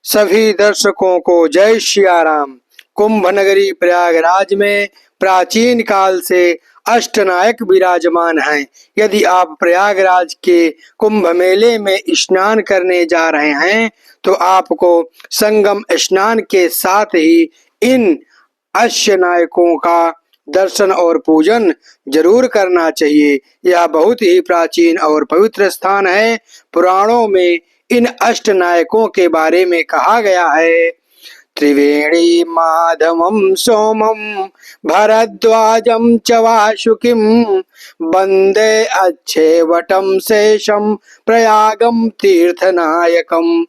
सभी दर्शकों को जय सिया राम। कुंभ नगरी प्रयागराज में प्राचीन काल से अष्टनायक विराजमान हैं। यदि आप प्रयागराज के कुंभ मेले में स्नान करने जा रहे हैं तो आपको संगम स्नान के साथ ही इन अष्टनायकों का दर्शन और पूजन जरूर करना चाहिए। यह बहुत ही प्राचीन और पवित्र स्थान है। पुराणों में इन अष्टनायकों के बारे में कहा गया है। त्रिवेणी माधवम सोमम भरद्वाजम च वासुकिम वंदे अच्छेवटम शेषम प्रयागम तीर्थनायकम।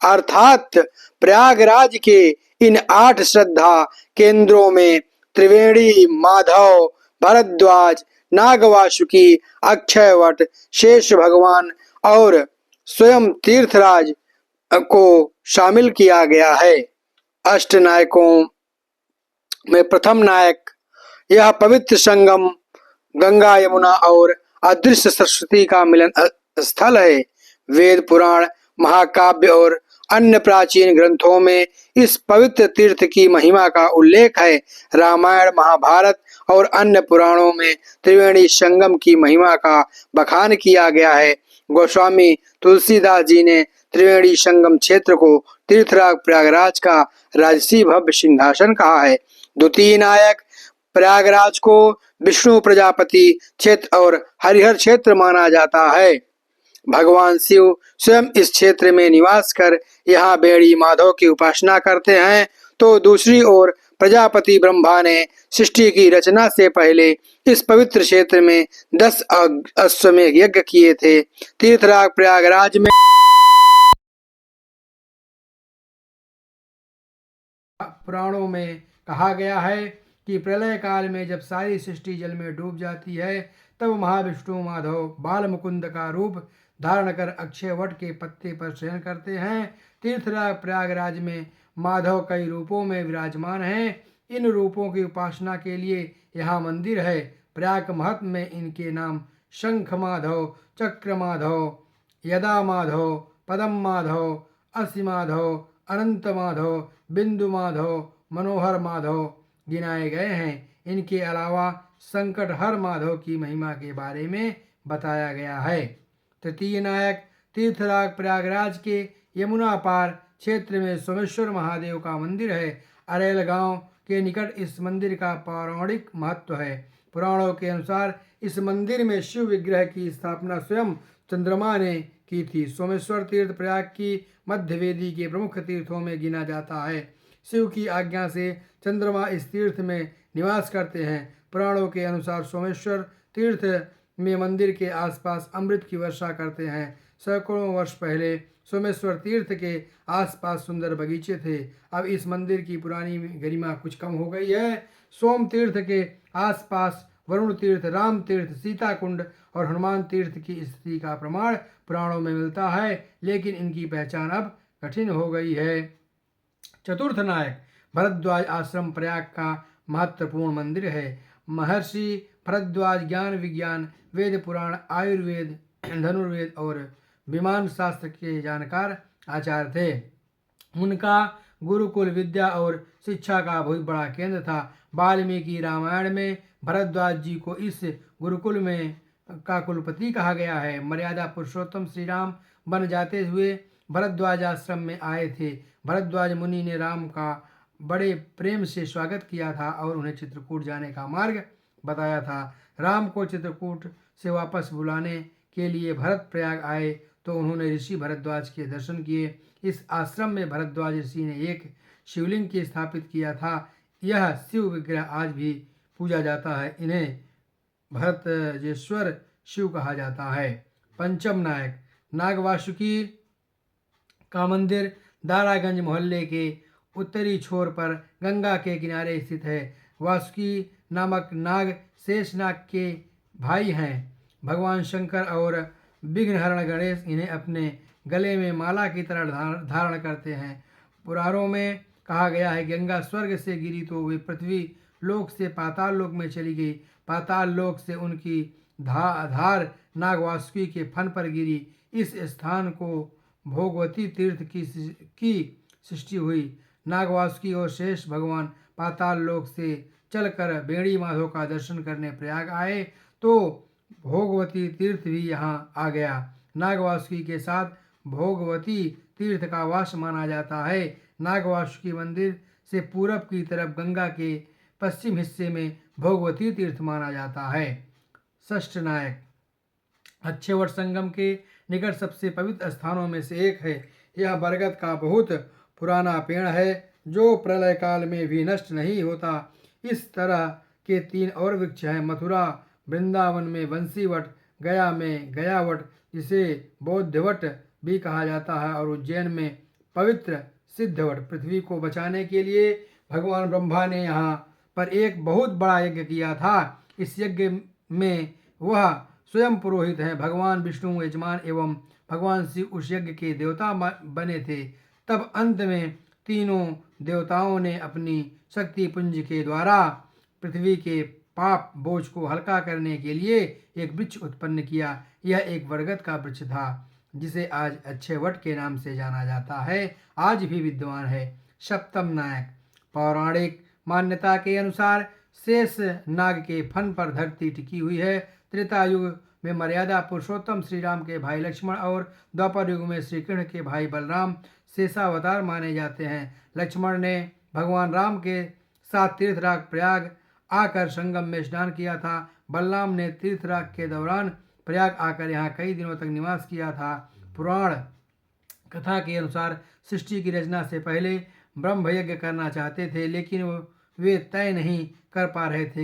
अर्थात प्रयागराज के इन 8 श्रद्धा केंद्रों में त्रिवेणी, माधव, भरद्वाज, नागवासुकी, अक्षयवट, शेष भगवान और स्वयं तीर्थराज को शामिल किया गया है। अष्टनायकों में प्रथम नायक यह पवित्र संगम गंगा, यमुना और अदृश्य सरस्वती का मिलन स्थल है। वेद, पुराण, महाकाव्य और अन्य प्राचीन ग्रंथों में इस पवित्र तीर्थ की महिमा का उल्लेख है। रामायण, महाभारत और अन्य पुराणों में त्रिवेणी संगम की महिमा का बखान किया गया है। गोस्वामी तुलसीदास जी ने त्रिवेणी संगम क्षेत्र को तीर्थराज प्रयागराज का राजसी भव्य सिंहासन कहा है। द्वितीय नायक प्रयागराज को विष्णु प्रजापति क्षेत्र और हरिहर क्षेत्र माना जाता है। भगवान शिव स्वयं इस क्षेत्र में निवास कर यहाँ बेड़ी माधव की उपासना करते हैं। तो दूसरी ओर प्रजापति ब्रह्मा ने सृष्टि की रचना से पहले इस पवित्र क्षेत्र में 10 अश्वमेध यज्ञ किए थे। तीर्थराज प्रयागराज में पुराणों में कहा गया है कि प्रलय काल में जब सारी सृष्टि जल में डूब जाती है तब महाविष्णु माधव बाल मुकुंद का रूप धारण कर अक्षय वट के पत्ते पर शयन करते हैं। तीर्थराज प्रयागराज में माधव कई रूपों में विराजमान हैं। इन रूपों की उपासना के लिए यहाँ मंदिर है। प्रयाग महत्व में इनके नाम शंख माधव, चक्र माधव, यदा माधव, पदम माधव, असि माधव, अनंत माधव, बिंदु माधव, मनोहर माधव गिनाए गए हैं। इनके अलावा संकट हर माधव की महिमा के बारे में बताया गया है। तृतीय नायक तीर्थराज प्रयागराज के यमुना पार क्षेत्र में सोमेश्वर महादेव का मंदिर है। अरेल गांव के निकट इस मंदिर का पौराणिक महत्व है। पुराणों के अनुसार इस मंदिर में शिव विग्रह की स्थापना स्वयं चंद्रमा ने की थी। सोमेश्वर तीर्थ प्रयाग की मध्यवेदी के प्रमुख तीर्थों में गिना जाता है। शिव की आज्ञा से चंद्रमा इस तीर्थ में निवास करते हैं। पुराणों के अनुसार सोमेश्वर तीर्थ में मंदिर के आसपास अमृत की वर्षा करते हैं। सैकड़ों वर्ष पहले सोमेश्वर तीर्थ के आसपास सुंदर बगीचे थे। अब इस मंदिर की पुरानी गरिमा कुछ कम हो गई है। सोम तीर्थ के आसपास वरुण तीर्थ, राम तीर्थ, सीता कुंड और हनुमान तीर्थ की स्थिति का प्रमाण पुराणों में मिलता है, लेकिन इनकी पहचान अब कठिन हो गई है। चतुर्थ नायक भरद्वाज आश्रम प्रयाग का महत्वपूर्ण मंदिर है। महर्षि भरद्वाज ज्ञान, विज्ञान, वेद, पुराण, आयुर्वेद, धनुर्वेद और विमान शास्त्र के जानकार आचार्य थे। उनका गुरुकुल विद्या और शिक्षा का बहुत बड़ा केंद्र था। वाल्मीकि रामायण में भरद्वाज जी को इस गुरुकुल में का कुलपति कहा गया है। मर्यादा पुरुषोत्तम श्री राम बन जाते हुए भरद्वाज आश्रम में आए थे। भरद्वाज मुनि ने राम का बड़े प्रेम से स्वागत किया था और उन्हें चित्रकूट जाने का मार्ग बताया था। राम को चित्रकूट से वापस बुलाने के लिए भरत प्रयाग आए तो उन्होंने ऋषि भरद्वाज के दर्शन किए। इस आश्रम में भरद्वाज ऋषि ने एक शिवलिंग की स्थापित किया था। यह शिव विग्रह आज भी पूजा जाता है। इन्हें भरतजेश्वर शिव कहा जाता है। पंचम नायक नागवासुकी का मंदिर दारागंज मोहल्ले के उत्तरी छोर पर गंगा के किनारे स्थित है। वासुकी नामक नाग शेषनाग के भाई हैं। भगवान शंकर और विघ्नहरण गणेश इन्हें अपने गले में माला की तरह धारण करते हैं। पुराणों में कहा गया है गंगा स्वर्ग से गिरी तो वे पृथ्वी लोक से पाताल लोक में चली गई। पाताल लोक से उनकी धार नागवासुकी के फन पर गिरी। इस स्थान को भोगवती तीर्थ की सृष्टि हुई। नागवासुकी और शेष भगवान पाताल लोक से चलकर बेड़ी माधव का दर्शन करने प्रयाग आए तो भोगवती तीर्थ भी यहाँ आ गया। नागवासुकी के साथ भोगवती तीर्थ का वास माना जाता है। नागवासुकी मंदिर से पूरब की तरफ गंगा के पश्चिम हिस्से में भोगवती तीर्थ माना जाता है। षष्ठ नायक अच्छेवट संगम के निकट सबसे पवित्र स्थानों में से एक है। यह बरगद का बहुत पुराना पेड़ है जो प्रलय काल में भी नष्ट नहीं होता। इस तरह के 3 और वृक्ष हैं। मथुरा वृंदावन में बंसीवट, गया में गयावट जिसे बौद्धवट भी कहा जाता है और उज्जैन में पवित्र सिद्धवट। पृथ्वी को बचाने के लिए भगवान ब्रह्मा ने यहाँ पर एक बहुत बड़ा यज्ञ किया था। इस यज्ञ में वह स्वयं पुरोहित हैं। भगवान विष्णु यजमान एवं भगवान शिव उस यज्ञ के देवता बने थे। तब अंत में तीनों देवताओं ने अपनी शक्ति पुंज के द्वारा पृथ्वी के पाप बोझ को हल्का करने के लिए एक वृक्ष उत्पन्न किया। यह एक बरगद का वृक्ष था जिसे आज अच्छेवट के नाम से जाना जाता है, आज भी विद्यमान है। सप्तम नायक पौराणिक मान्यता के अनुसार शेष नाग के फन पर धरती टिकी हुई है। त्रेता युग में मर्यादा पुरुषोत्तम श्री राम के भाई लक्ष्मण और द्वापर युग में श्री कृष्ण के भाई बलराम शेषावतार माने जाते हैं। लक्ष्मण ने भगवान राम के साथ तीर्थराज प्रयाग आकर संगम में स्नान किया था। बलराम ने तीर्थराज के दौरान प्रयाग आकर यहाँ कई दिनों तक निवास किया था। पुराण कथा के अनुसार सृष्टि की रचना से पहले ब्रह्म यज्ञ करना चाहते थे लेकिन वे तय नहीं कर पा रहे थे।